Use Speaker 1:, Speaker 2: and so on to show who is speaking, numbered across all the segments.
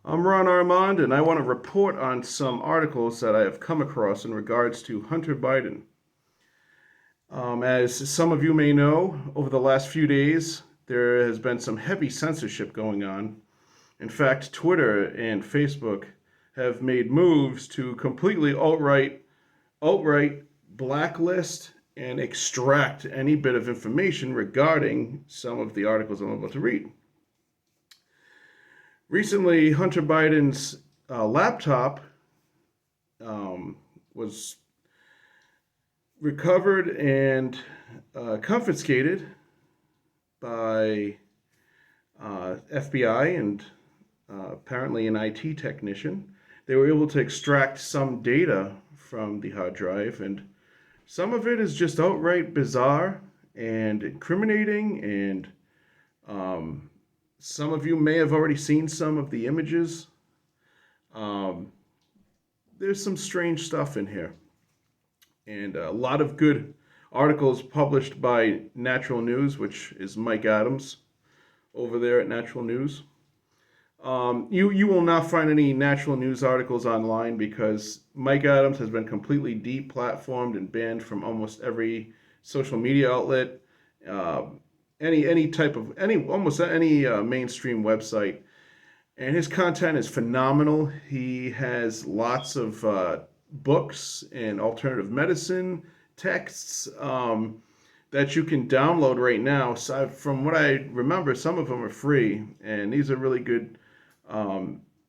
Speaker 1: I'm Ron Armand, and I want to report on some articles that I have come across in regards to Hunter Biden. As some of you may know, over the last few days, there has been some heavy censorship going on. In fact, Twitter and Facebook have made moves to completely outright blacklist and extract any bit of information regarding some of the articles I'm about to read. Recently, Hunter Biden's laptop was recovered and confiscated by FBI and apparently an IT technician. They were able to extract some data from the hard drive, and some of it is just outright bizarre and incriminating, and some of you may have already seen some of the images. Um, there's some strange stuff in here, and a lot of good articles published by Natural News, which is Mike Adams over there at Natural News. You will not find any Natural News articles online because Mike Adams has been completely deplatformed and banned from almost every social media outlet, uh, any type of almost any mainstream website, and his content is phenomenal. He has lots of books and alternative medicine texts that you can download right now. So from what I remember, some of them are free, and these are really good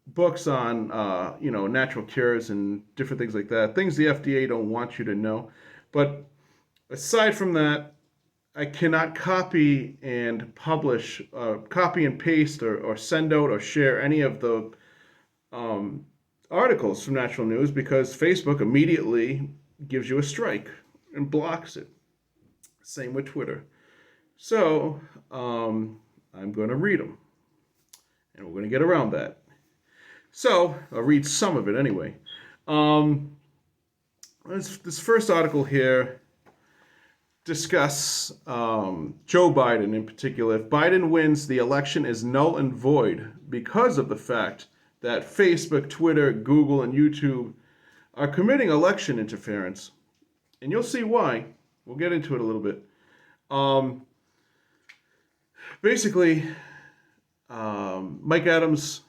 Speaker 1: books on natural cures and different things like that. Things the FDA don't want you to know. But aside from that, I cannot copy and publish, copy and paste, or send out or share any of the um, articles from Natural News because Facebook immediately gives you a strike and blocks it. Same with Twitter. So I'm going to read them, and we're going to get around that. So I'll read some of it anyway. Um, this first article here discuss Joe Biden in particular. If Biden wins, the election is null and void because of the fact that Facebook, Twitter, Google, and YouTube are committing election interference. And you'll see why. We'll get into it a little bit. Um, basically, Mike Adams,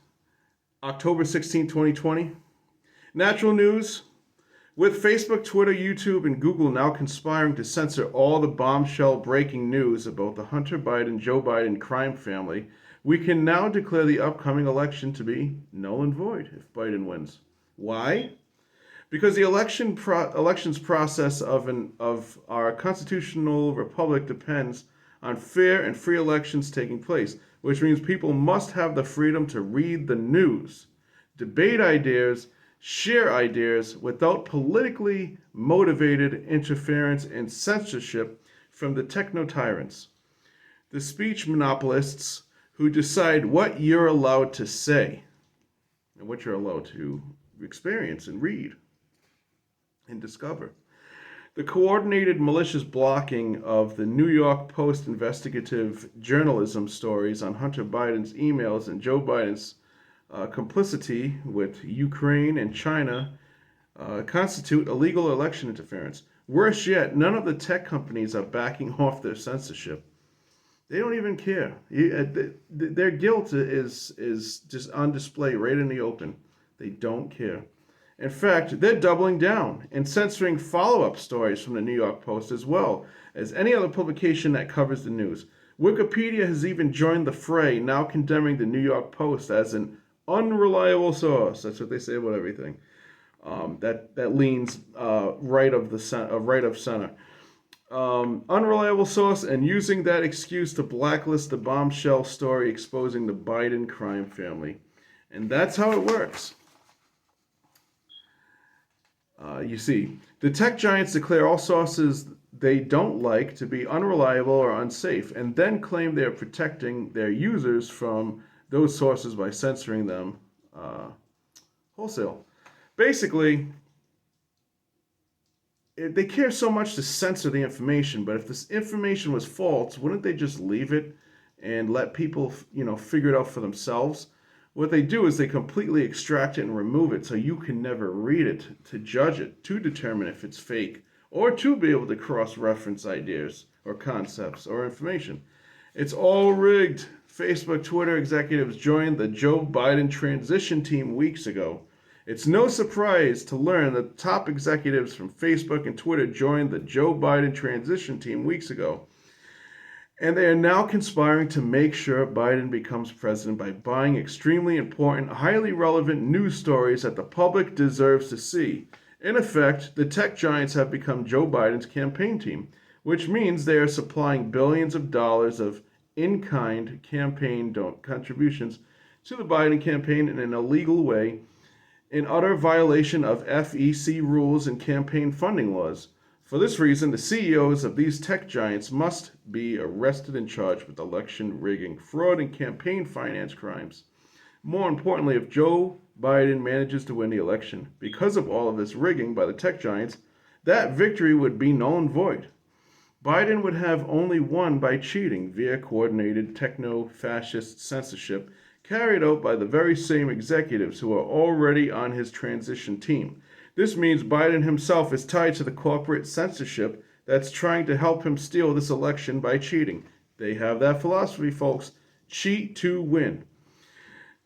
Speaker 1: October 16, 2020. Natural News. With Facebook, Twitter, YouTube, and Google now conspiring to censor all the bombshell breaking news about the Hunter Biden, Joe Biden crime family, we can now declare the upcoming election to be null and void if Biden wins. Why? Because the elections process of our constitutional republic depends on fair and free elections taking place, which means people must have the freedom to read the news, debate ideas, share ideas without politically motivated interference and censorship from the techno-tyrants, the speech monopolists who decide what you're allowed to say and what you're allowed to experience and read and discover. The coordinated malicious blocking of the New York Post investigative journalism stories on Hunter Biden's emails and Joe Biden's complicity with Ukraine and China constitute illegal election interference. Worse yet, none of the tech companies are backing off their censorship. They don't even care. Their guilt is just on display right in the open. They don't care. In fact, they're doubling down and censoring follow-up stories from the New York Post as well as any other publication that covers the news. Wikipedia has even joined the fray, now condemning the New York Post as an unreliable source. That's what they say about everything. That leans right of center. Unreliable source, and using that excuse to blacklist the bombshell story exposing the Biden crime family. And that's how it works. You see, the tech giants declare all sources they don't like to be unreliable or unsafe, and then claim they are protecting their users from those sources by censoring them wholesale. Basically, they care so much to censor the information, but if this information was false, wouldn't they just leave it and let people, figure it out for themselves? What they do is they completely extract it and remove it so you can never read it, to judge it, to determine if it's fake, or to be able to cross-reference ideas or concepts or information. It's all rigged. Facebook, Twitter executives joined the Joe Biden transition team weeks ago. It's no surprise to learn that top executives from Facebook and Twitter joined the Joe Biden transition team weeks ago. And they are now conspiring to make sure Biden becomes president by buying extremely important, highly relevant news stories that the public deserves to see. In effect, the tech giants have become Joe Biden's campaign team, which means they are supplying billions of dollars of in-kind campaign contributions to the Biden campaign in an illegal way, in utter violation of FEC rules and campaign funding laws. For this reason, the CEOs of these tech giants must be arrested and charged with election rigging, fraud, and campaign finance crimes. More importantly, if Joe Biden manages to win the election because of all of this rigging by the tech giants, that victory would be null and void. Biden would have only won by cheating via coordinated techno-fascist censorship carried out by the very same executives who are already on his transition team. This means Biden himself is tied to the corporate censorship that's trying to help him steal this election by cheating. They have that philosophy, folks. Cheat to win.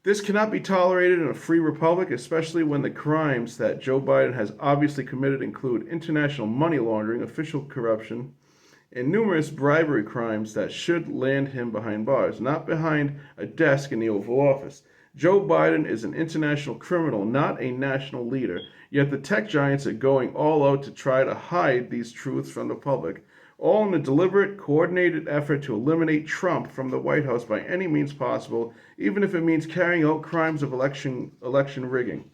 Speaker 1: This cannot be tolerated in a free republic, especially when the crimes that Joe Biden has obviously committed include international money laundering, official corruption, and numerous bribery crimes that should land him behind bars, not behind a desk in the Oval Office. Joe Biden is an international criminal, not a national leader, yet the tech giants are going all out to try to hide these truths from the public, all in a deliberate, coordinated effort to eliminate Trump from the White House by any means possible, even if it means carrying out crimes of election rigging.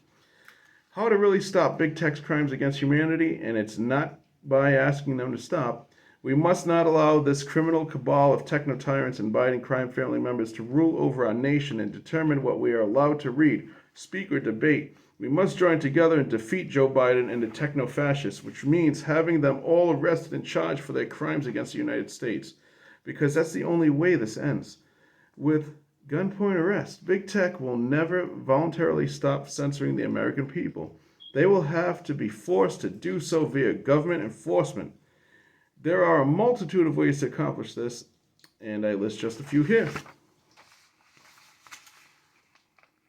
Speaker 1: How to really stop big tech's crimes against humanity, and it's not by asking them to stop. We must not allow this criminal cabal of techno-tyrants and Biden crime family members to rule over our nation and determine what we are allowed to read, speak, or debate. We must join together and defeat Joe Biden and the techno-fascists, which means having them all arrested and charged for their crimes against the United States. Because that's the only way this ends. With gunpoint arrest, big tech will never voluntarily stop censoring the American people. They will have to be forced to do so via government enforcement. There are a multitude of ways to accomplish this, and I list just a few here.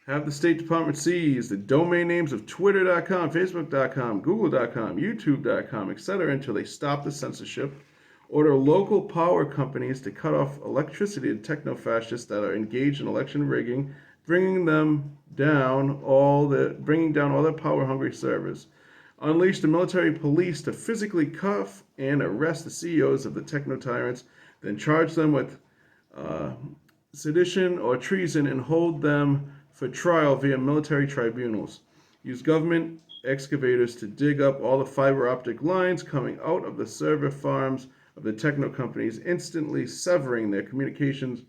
Speaker 1: Have the State Department seize the domain names of Twitter.com, Facebook.com, Google.com, YouTube.com, etc. until they stop the censorship. Order local power companies to cut off electricity to techno-fascists that are engaged in election rigging, bringing down all their power-hungry servers. Unleash the military police to physically cuff and arrest the CEOs of the techno-tyrants, then charge them with sedition or treason and hold them for trial via military tribunals. Use government excavators to dig up all the fiber optic lines coming out of the server farms of the techno companies, instantly severing their communications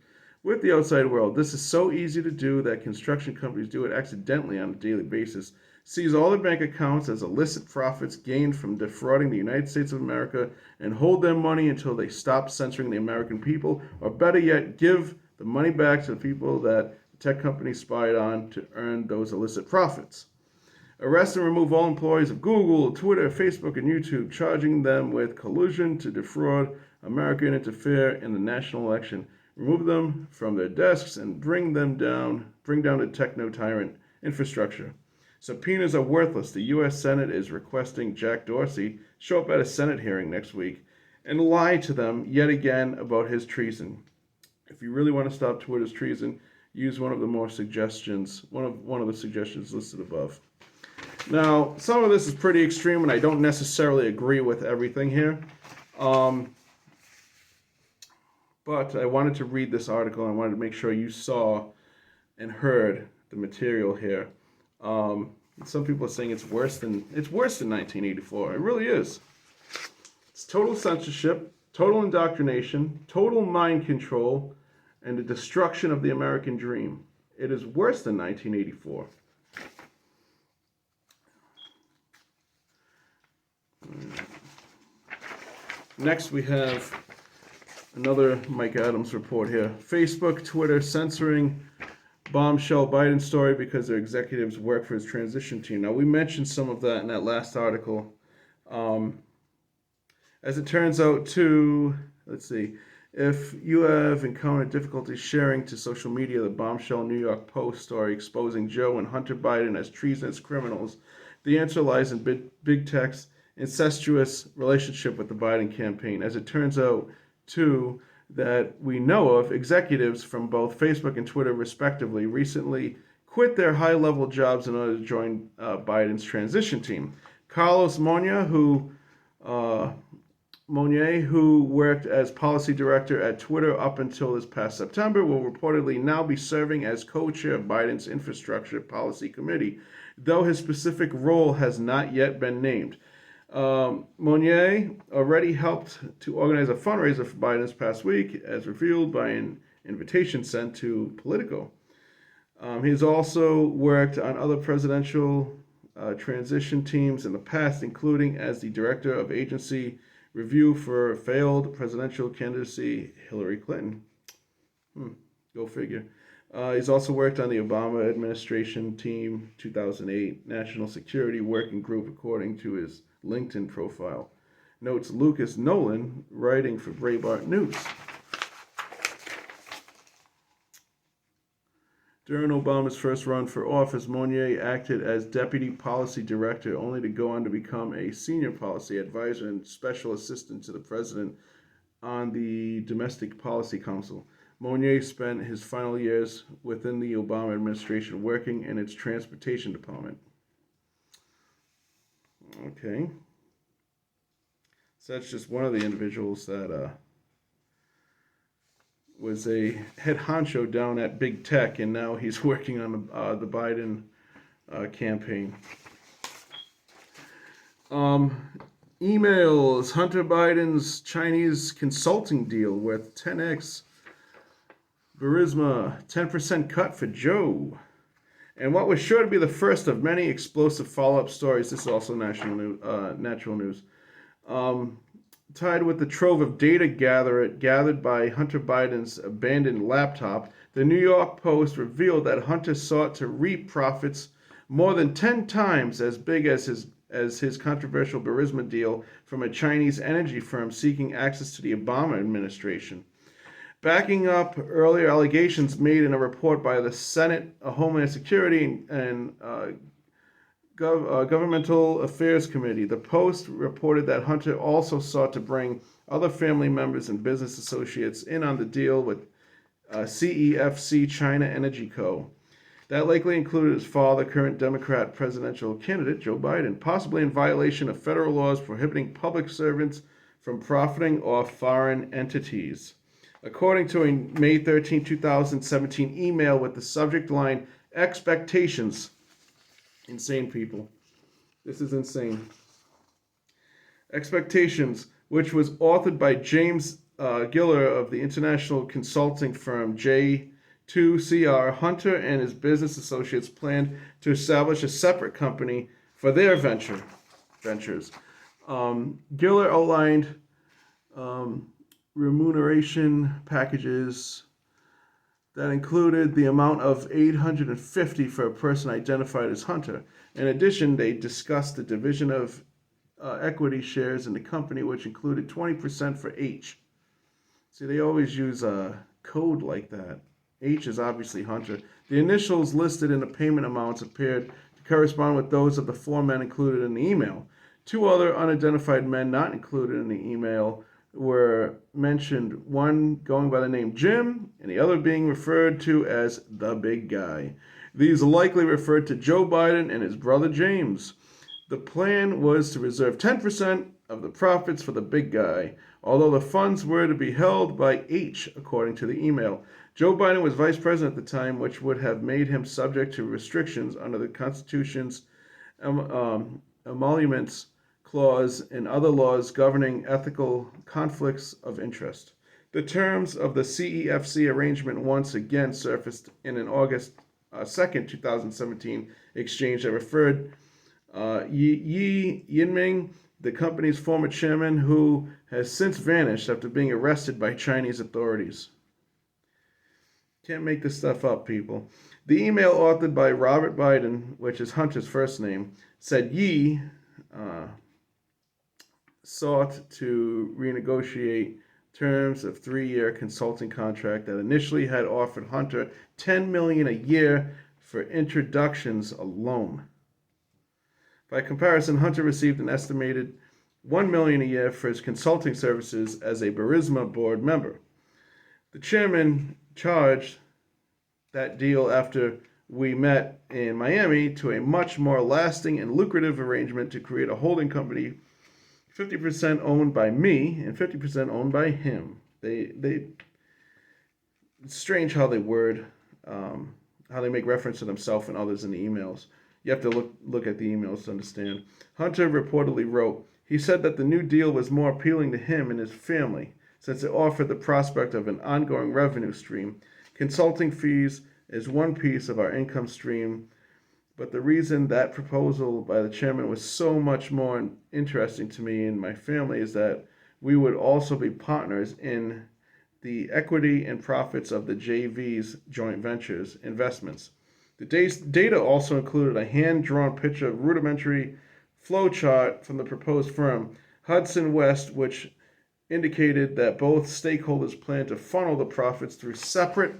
Speaker 1: with the outside world. This is so easy to do that construction companies do it accidentally on a daily basis. Seize all their bank accounts as illicit profits gained from defrauding the United States of America and hold their money until they stop censoring the American people, or better yet, give the money back to the people that the tech companies spied on to earn those illicit profits. Arrest and remove all employees of Google, Twitter, Facebook, and YouTube, charging them with collusion to defraud America and interfere in the national election. Remove them from their desks and bring down the techno-tyrant infrastructure. Subpoenas are worthless. The U.S. Senate is requesting Jack Dorsey show up at a Senate hearing next week and lie to them yet again about his treason. If you really want to stop Twitter's treason, use one of the suggestions listed above. Now, some of this is pretty extreme, and I don't necessarily agree with everything here. But I wanted to read this article, and I wanted to make sure you saw and heard the material here. Some people are saying it's worse than 1984. It really is. It's total censorship, total indoctrination, total mind control, and the destruction of the American dream. It is worse than 1984. Next, we have another Mike Adams report here. Facebook, Twitter censoring bombshell Biden story because their executives work for his transition team. Now, we mentioned some of that in that last article. As it turns out, too, let's see, if you have encountered difficulty sharing to social media the bombshell New York Post story exposing Joe and Hunter Biden as treasonous criminals, the answer lies in big tech's incestuous relationship with the Biden campaign. As it turns out, too, that we know of, executives from both Facebook and Twitter, respectively, recently quit their high-level jobs in order to join Biden's transition team. Carlos Monier, who worked as policy director at Twitter up until this past September, will reportedly now be serving as co-chair of Biden's Infrastructure Policy Committee, though his specific role has not yet been named. Monier already helped to organize a fundraiser for Biden this past week, as revealed by an invitation sent to Politico. He has also worked on other presidential transition teams in the past, including as the director of agency review for failed presidential candidacy Hillary Clinton. Go figure. He's also worked on the Obama administration team 2008 National Security Working Group, according to his LinkedIn profile. Notes Lucas Nolan, writing for Breitbart News. During Obama's first run for office, Monier acted as deputy policy director, only to go on to become a senior policy advisor and special assistant to the president on the Domestic Policy Council. Monier spent his final years within the Obama administration working in its transportation department. Okay. So that's just one of the individuals that was a head honcho down at Big Tech, and now he's working on the Biden campaign. Emails, Hunter Biden's Chinese consulting deal with 10x Burisma, 10% cut for Joe. And what was sure to be the first of many explosive follow-up stories, this is also natural news, tied with the trove of data gathered by Hunter Biden's abandoned laptop, the New York Post revealed that Hunter sought to reap profits more than 10 times as big as his controversial Burisma deal from a Chinese energy firm seeking access to the Obama administration. Backing up earlier allegations made in a report by the Senate Homeland Security and Governmental Affairs Committee, the Post reported that Hunter also sought to bring other family members and business associates in on the deal with CEFC China Energy Co. That likely included his father, current Democrat presidential candidate Joe Biden, possibly in violation of federal laws prohibiting public servants from profiting off foreign entities. According to a May 13, 2017 email with the subject line, expectations. Insane, people. This is insane. Expectations, which was authored by James Giller of the international consulting firm J2CR. Hunter and his business associates planned to establish a separate company for their ventures. Giller outlined remuneration packages that included the amount of $850 for a person identified as Hunter. In addition, they discussed the division of equity shares in the company, which included 20% for H. See, they always use a code like that. H is obviously Hunter. The initials listed in the payment amounts appeared to correspond with those of the four men included in the email. Two other unidentified men not included in the email were mentioned, one going by the name Jim and the other being referred to as the big guy. These likely referred to Joe Biden and his brother James. The plan was to reserve 10% of the profits for the big guy, although the funds were to be held by H, according to the email. Joe Biden was vice president at the time, which would have made him subject to restrictions under the Constitution's emoluments clause and other laws governing ethical conflicts of interest. The terms of the CEFC arrangement once again surfaced in an August 2nd, 2017 exchange that referred Yi Yinming, the company's former chairman, who has since vanished after being arrested by Chinese authorities. Can't make this stuff up, people. The email authored by Robert Biden, which is Hunter's first name, said Yi sought to renegotiate terms of 3-year consulting contract that initially had offered Hunter $10 million a year for introductions alone. By comparison, Hunter received an estimated $1 million a year for his consulting services as a Burisma board member. The chairman charged that deal after we met in Miami to a much more lasting and lucrative arrangement to create a holding company 50% owned by me and 50% owned by him. It's strange how they word, how they make reference to themselves and others in the emails. You have to look at the emails to understand. Hunter reportedly wrote, he said that the new deal was more appealing to him and his family since it offered the prospect of an ongoing revenue stream. Consulting fees is one piece of our income stream, but the reason that proposal by the chairman was so much more interesting to me and my family is that we would also be partners in the equity and profits of the JV's joint ventures investments. The data also included a hand-drawn picture of rudimentary flowchart from the proposed firm, Hudson West, which indicated that both stakeholders plan to funnel the profits through separate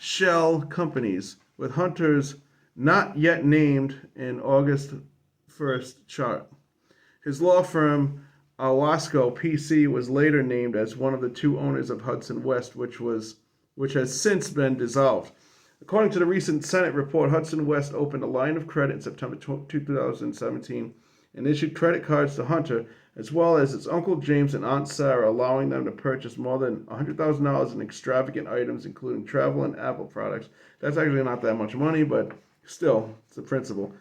Speaker 1: shell companies, with Hunter's not yet named in August 1st chart. His law firm, Owasco PC, was later named as one of the two owners of Hudson West, which has since been dissolved. According to the recent Senate report, Hudson West opened a line of credit in September 2017 and issued credit cards to Hunter, as well as his Uncle James and Aunt Sarah, allowing them to purchase more than $100,000 in extravagant items, including travel and Apple products. That's actually not that much money, but still, it's the principle.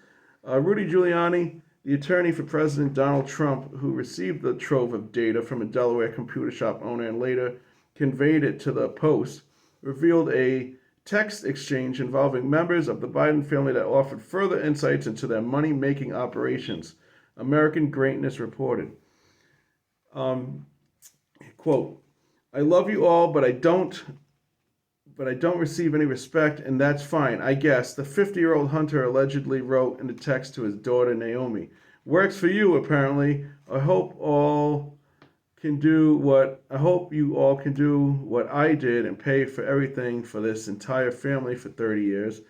Speaker 1: Rudy Giuliani, the attorney for President Donald Trump, who received the trove of data from a Delaware computer shop owner and later conveyed it to the Post, revealed a text exchange involving members of the Biden family that offered further insights into their money-making operations. American Greatness reported. Quote, I love you all, but I don't receive any respect, and that's fine, I guess. The 50-year-old Hunter allegedly wrote in a text to his daughter, Naomi. Works for you, apparently. I hope you all can do what I did and pay for everything for this entire family for 30 years.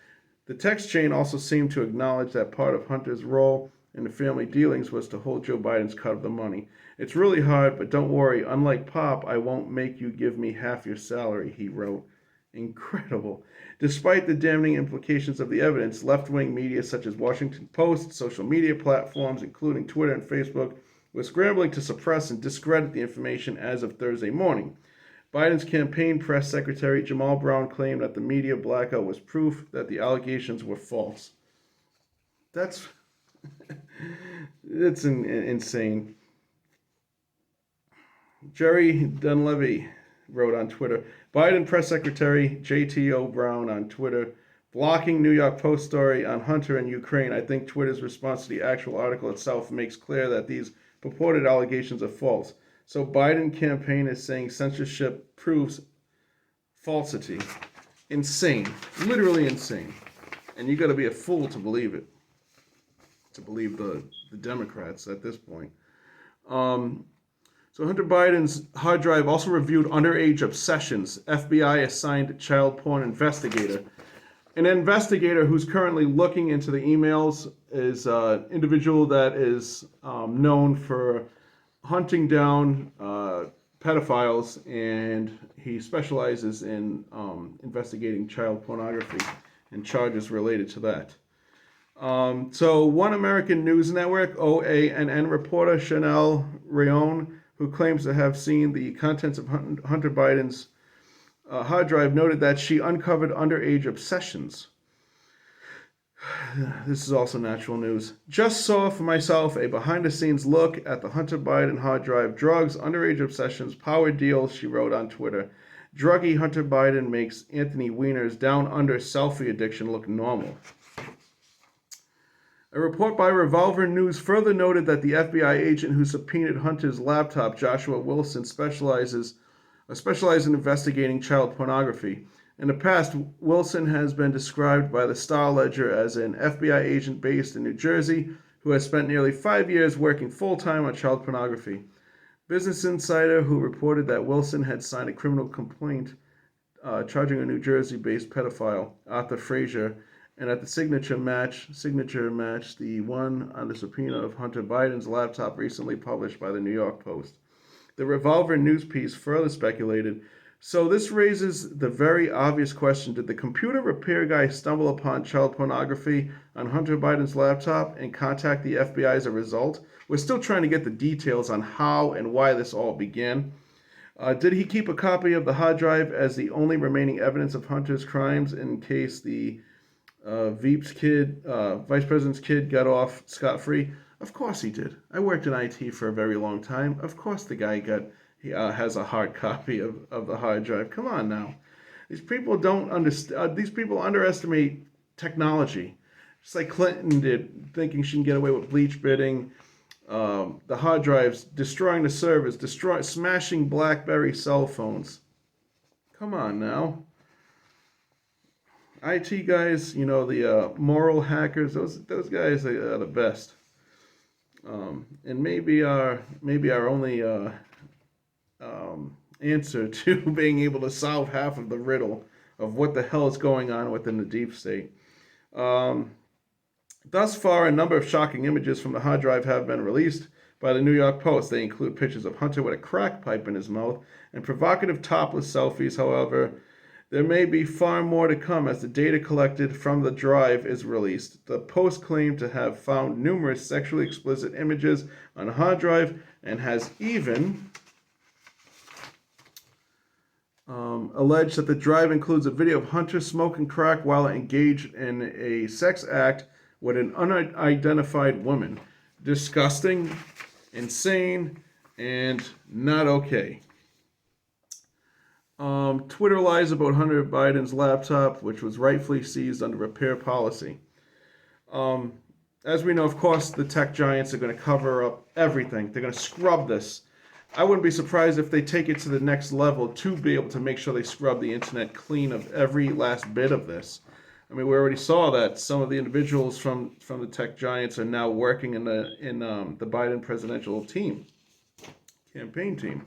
Speaker 1: The text chain also seemed to acknowledge that part of Hunter's role in the family dealings was to hold Joe Biden's cut of the money. It's really hard, but don't worry. Unlike Pop, I won't make you give me half your salary, he wrote. Incredible. Despite the damning implications of the evidence, left-wing media such as Washington Post, social media platforms, including Twitter and Facebook, were scrambling to suppress and discredit the information as of Thursday morning. Biden's campaign press secretary Jamal Brown claimed that the media blackout was proof that the allegations were false. That's insane. Jerry Dunleavy wrote on Twitter, Biden press secretary J.T.O. Brown on Twitter, blocking New York Post story on Hunter and Ukraine. I think Twitter's response to the actual article itself makes clear that these purported allegations are false. So Biden campaign is saying censorship proves falsity. Insane. Literally insane. And you got to be a fool to believe it. To believe the Democrats at this point. So Hunter Biden's hard drive also reviewed underage obsessions. FBI assigned child porn investigator. An investigator who's currently looking into the emails is an individual that is known for hunting down pedophiles, and he specializes in investigating child pornography and charges related to that. So One American News Network, OANN reporter Chanel Rayon, who claims to have seen the contents of Hunter Biden's hard drive, noted that she uncovered underage obsessions. This is also natural news. Just saw for myself a behind-the-scenes look at the Hunter Biden hard drive. Drugs, underage obsessions, power deals, she wrote on Twitter. Druggy Hunter Biden makes Anthony Weiner's down-under selfie addiction look normal. A report by Revolver News further noted that the FBI agent who subpoenaed Hunter's laptop, Joshua Wilson, specialized in investigating child pornography. In the past, Wilson has been described by the Star Ledger as an FBI agent based in New Jersey who has spent nearly 5 years working full-time on child pornography. Business Insider, who reported that Wilson had signed a criminal complaint charging a New Jersey-based pedophile, Arthur Frazier, and at the signature match, the one on the subpoena of Hunter Biden's laptop recently published by the New York Post. The Revolver news piece further speculated, so this raises the very obvious question, did the computer repair guy stumble upon child pornography on Hunter Biden's laptop and contact the FBI as a result? We're still trying to get the details on how and why this all began. Did he keep a copy of the hard drive as the only remaining evidence of Hunter's crimes in case the Veep's kid, Vice President's kid, got off scot-free? Of course he did. I worked in IT for a very long time. Of course the guy has a hard copy of the hard drive. Come on now. These people don't understand. These people underestimate technology. Just like Clinton did, thinking she can get away with bleach bidding, the hard drives, destroying the servers, smashing BlackBerry cell phones. Come on now. IT guys, the moral hackers, those guys are the best. And maybe our only answer to being able to solve half of the riddle of what the hell is going on within the deep state. Thus far, a number of shocking images from the hard drive have been released by the New York Post. They include pictures of Hunter with a crack pipe in his mouth and provocative topless selfies. However, there may be far more to come as the data collected from the drive is released. The Post claimed to have found numerous sexually explicit images on the hard drive and has even alleged that the drive includes a video of Hunter smoking crack while engaged in a sex act with an unidentified woman. Disgusting, insane, and not okay. Twitter lies about Hunter Biden's laptop, which was rightfully seized under repair policy. As we know, of course, the tech giants are going to cover up everything. They're going to scrub this. I wouldn't be surprised if they take it to the next level to be able to make sure they scrub the internet clean of every last bit of this. I mean, we already saw that some of the individuals from the tech giants are now working in the Biden presidential campaign team.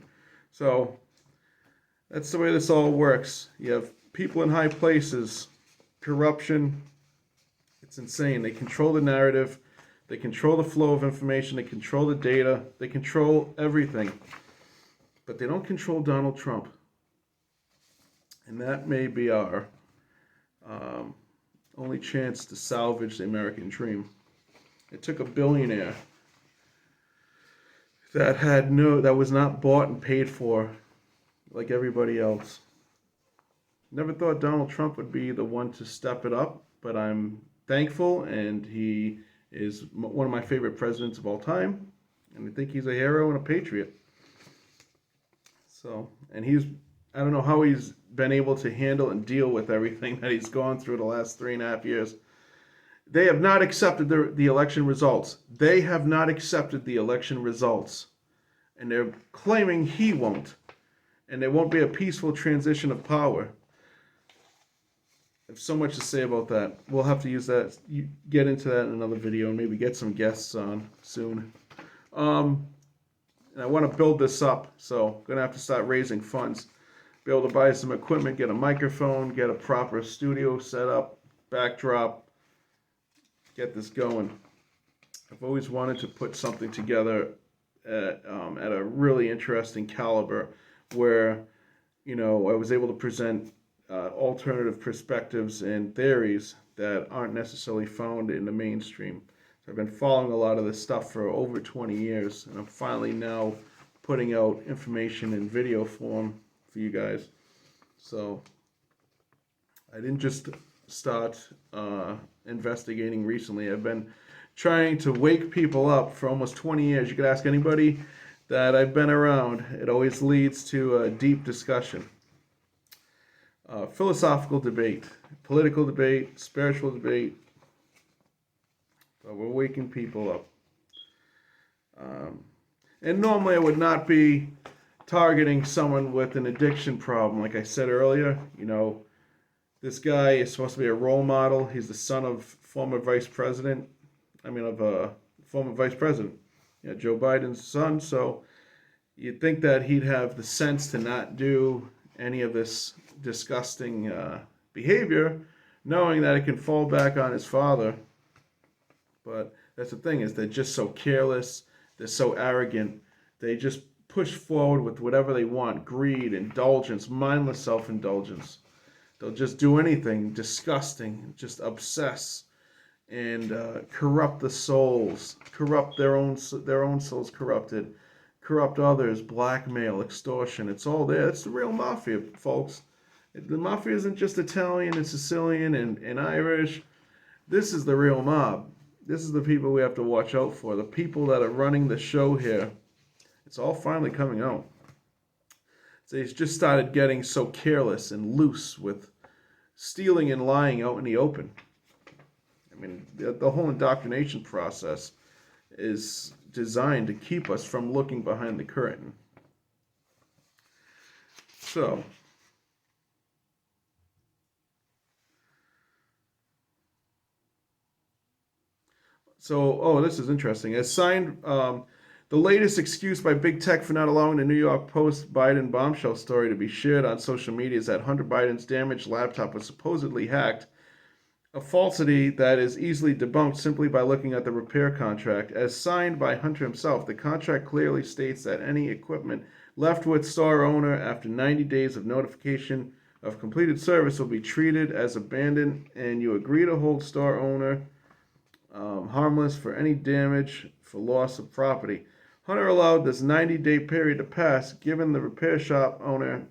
Speaker 1: So that's the way this all works. You have people in high places, corruption. It's insane. They control the narrative. They control the flow of information. They control the data. They control everything. But they don't control Donald Trump. And that may be our only chance to salvage the American dream. It took a billionaire that was not bought and paid for like everybody else. Never thought Donald Trump would be the one to step it up, but I'm thankful, and he is one of my favorite presidents of all time, and I think he's a hero and a patriot. So, and I don't know how he's been able to handle and deal with everything that he's gone through the last 3.5 years. They have not accepted the election results. They have not accepted the election results. And they're claiming he won't. And there won't be a peaceful transition of power. I have so much to say about that. We'll have to use that, get into that in another video, and maybe get some guests on soon. And I want to build this up, so I'm going to have to start raising funds. Be able to buy some equipment, get a microphone, get a proper studio set up, backdrop, get this going. I've always wanted to put something together at a really interesting caliber where, I was able to present alternative perspectives and theories that aren't necessarily found in the mainstream. So I've been following a lot of this stuff for over 20 years, and I'm finally now putting out information in video form for you guys. So I didn't just start investigating recently. I've been trying to wake people up for almost 20 years. You could ask anybody that I've been around. It always leads to a deep discussion. Philosophical debate, political debate, spiritual debate. But we're waking people up. And normally I would not be targeting someone with an addiction problem. Like I said earlier, This guy is supposed to be a role model. He's the son of former vice president. Of a former vice president, Joe Biden's son. So you'd think that he'd have the sense to not do any of this disgusting behavior, knowing that it can fall back on his father. But that's the thing, is they're just so careless. They're so arrogant. They just push forward with whatever they want. Greed, indulgence, mindless self-indulgence. They'll just do anything disgusting, just obsess, and corrupt the souls, corrupt their own souls, corrupt others, blackmail, extortion. It's all there. It's the real mafia, folks. The mafia isn't just Italian and Sicilian and Irish. This is the real mob. This is the people we have to watch out for. The people that are running the show here. It's all finally coming out. They just started getting so careless and loose with stealing and lying out in the open. The whole indoctrination process is designed to keep us from looking behind the curtain. So, this is interesting. As signed, the latest excuse by big tech for not allowing the New York Post Biden bombshell story to be shared on social media is that Hunter Biden's damaged laptop was supposedly hacked, a falsity that is easily debunked simply by looking at the repair contract. As signed by Hunter himself, the contract clearly states that any equipment left with store owner after 90 days of notification of completed service will be treated as abandoned, and you agree to hold store owner harmless for any damage for loss of property. Hunter allowed this 90-day period to pass, giving the repair shop owner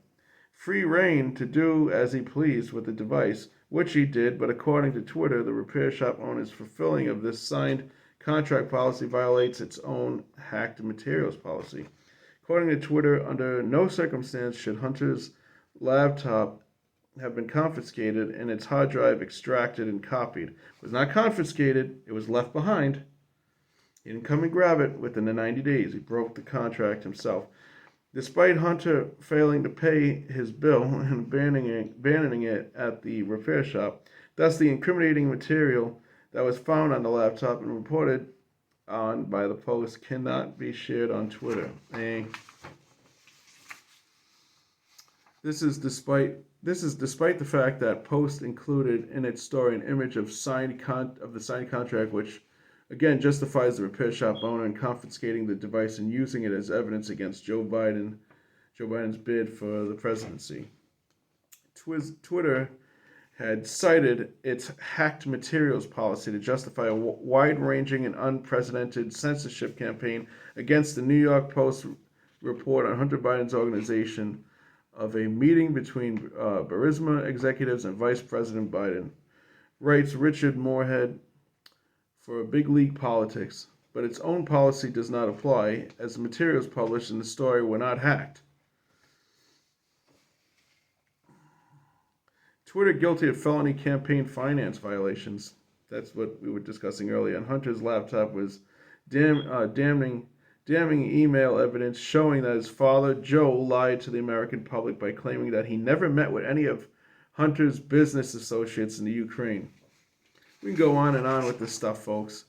Speaker 1: free rein to do as he pleased with the device, which he did, but according to Twitter, the repair shop owner's fulfilling of this signed contract policy violates its own hacked materials policy. According to Twitter, under no circumstance should Hunter's laptop have been confiscated and its hard drive extracted and copied. It was not confiscated, it was left behind. He didn't come and grab it within the 90 days. He broke the contract himself. Despite Hunter failing to pay his bill and abandoning it at the repair shop, thus the incriminating material that was found on the laptop and reported on by the Post cannot be shared on Twitter. This is despite the fact that Post included in its story an image of the signed contract, which again justifies the repair shop owner in confiscating the device and using it as evidence against Joe Biden's bid for the presidency. Twitter had cited its hacked materials policy to justify a wide-ranging and unprecedented censorship campaign against the New York Post report on Hunter Biden's organization of a meeting between Burisma executives and Vice President Biden. Writes Richard Moorhead for Big League Politics, but its own policy does not apply, as the materials published in the story were not hacked. Twitter guilty of felony campaign finance violations. That's what we were discussing earlier. And Hunter's laptop was damning email evidence showing that his father, Joe, lied to the American public by claiming that he never met with any of Hunter's business associates in the Ukraine. We can go on and on with this stuff, folks.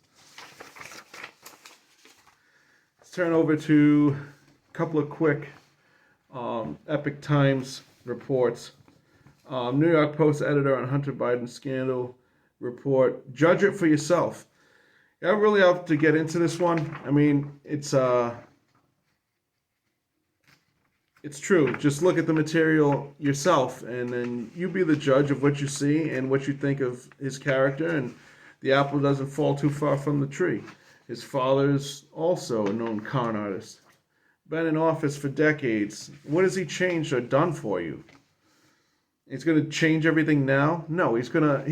Speaker 1: Let's turn over to a couple of quick Epic Times reports. New York Post editor on Hunter Biden scandal report. Judge it for yourself. I don't really have to get into this one. It's true. Just look at the material yourself, and then you be the judge of what you see and what you think of his character. And the apple doesn't fall too far from the tree. His father's also a known con artist. Been in office for decades. What has he changed or done for you? He's going to change everything now? No, he's going to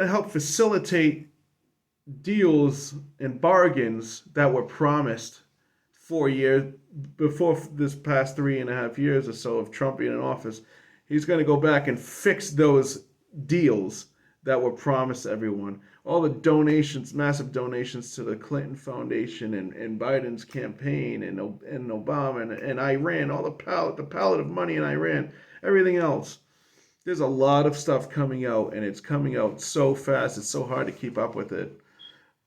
Speaker 1: help facilitate deals and bargains that were promised 4 years before this past 3.5 years or so of Trump being in office. He's going to go back and fix those deals that were promised to everyone. All the donations, massive donations to the Clinton Foundation and Biden's campaign and Obama and Iran, all the pallet of money in Iran. everything else. There's a lot of stuff coming out, and it's coming out so fast. It's so hard to keep up with it.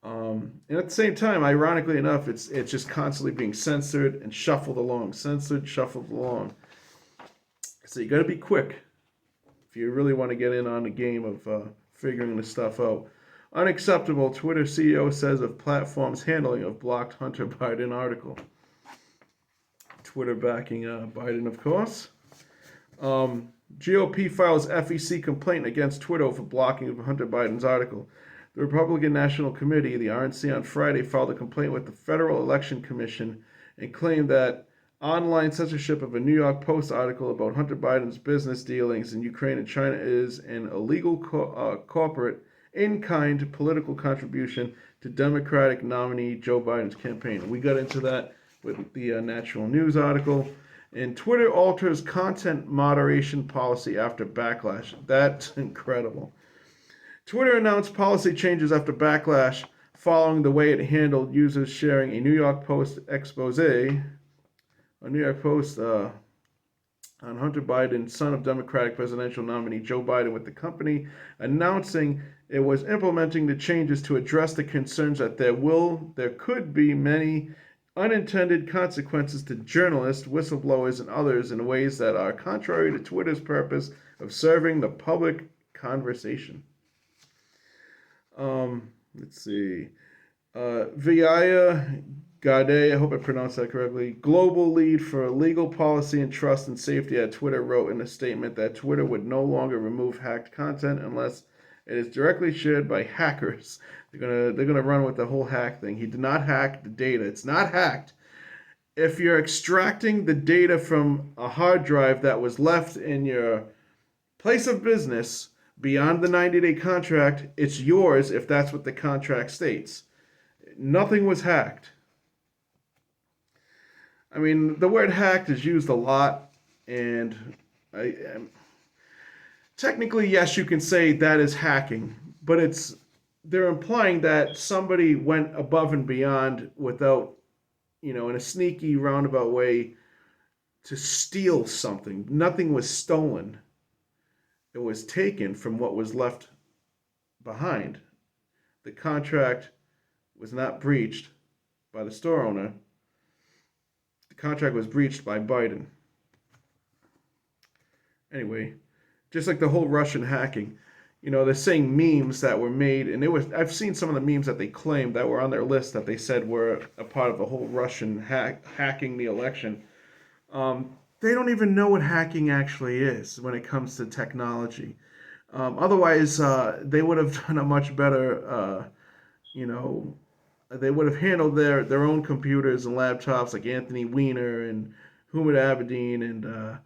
Speaker 1: And at the same time, ironically enough, it's just constantly being censored and shuffled along, censored, shuffled along. So you got to be quick if you really want to get in on the game of figuring this stuff out. Unacceptable, Twitter CEO says of platform's handling of blocked Hunter Biden article. Twitter backing Biden, of course. GOP files FEC complaint against Twitter for blocking of Hunter Biden's article. The Republican National Committee, the RNC, on Friday filed a complaint with the Federal Election Commission and claimed that online censorship of a New York Post article about Hunter Biden's business dealings in Ukraine and China is an illegal corporate in-kind political contribution to Democratic nominee Joe Biden's campaign. We got into that with the Natural News article. And Twitter alters content moderation policy after backlash. That's incredible. Twitter announced policy changes after backlash following the way it handled users sharing a New York Post expose, on Hunter Biden, son of Democratic presidential nominee Joe Biden, with the company announcing it was implementing the changes to address the concerns that there could be many unintended consequences to journalists, whistleblowers, and others in ways that are contrary to Twitter's purpose of serving the public conversation. Let's see. Vijaya Gade, I hope I pronounced that correctly, global lead for legal policy and trust and safety at Twitter, wrote in a statement that Twitter would no longer remove hacked content unless it is directly shared by hackers. They're gonna run with the whole hack thing. He did not hack the data. It's not hacked. If you're extracting the data from a hard drive that was left in your place of business beyond the 90-day contract, it's yours if that's what the contract states. Nothing was hacked. I mean, the word hacked is used a lot, and technically, yes, you can say that is hacking, but they're implying that somebody went above and beyond without, in a sneaky, roundabout way to steal something. Nothing was stolen. It was taken from what was left behind. The contract was not breached by the store owner. The contract was breached by Biden. Anyway, just like the whole Russian hacking, they're saying memes that were made, and I've seen some of the memes that they claimed that were on their list that they said were a part of the whole Russian hacking the election. They don't even know what hacking actually is when it comes to technology. Otherwise, they would have done a much better, they would have handled their own computers and laptops like Anthony Weiner and Humid Abedin and,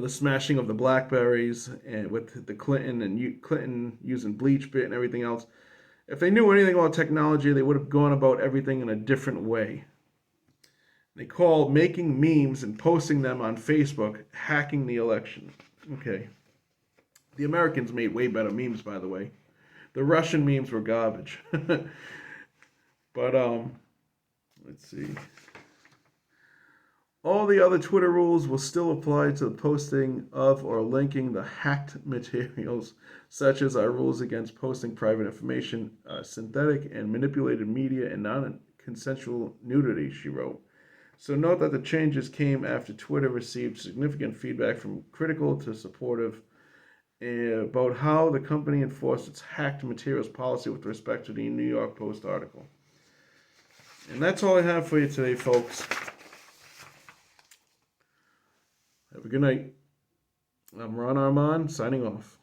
Speaker 1: the smashing of the Blackberries and with the Clinton using BleachBit and everything else. If they knew anything about technology, they would have gone about everything in a different way. They call making memes and posting them on Facebook hacking the election. Okay. The Americans made way better memes, by the way. The Russian memes were garbage. But, let's see. All the other Twitter rules will still apply to the posting of or linking the hacked materials, such as our rules against posting private information, synthetic and manipulated media, and non-consensual nudity, she wrote. So note that the changes came after Twitter received significant feedback from critical to supportive about how the company enforced its hacked materials policy with respect to the New York Post article. And that's all I have for you today, folks. Have a good night. I'm Ron Armand, signing off.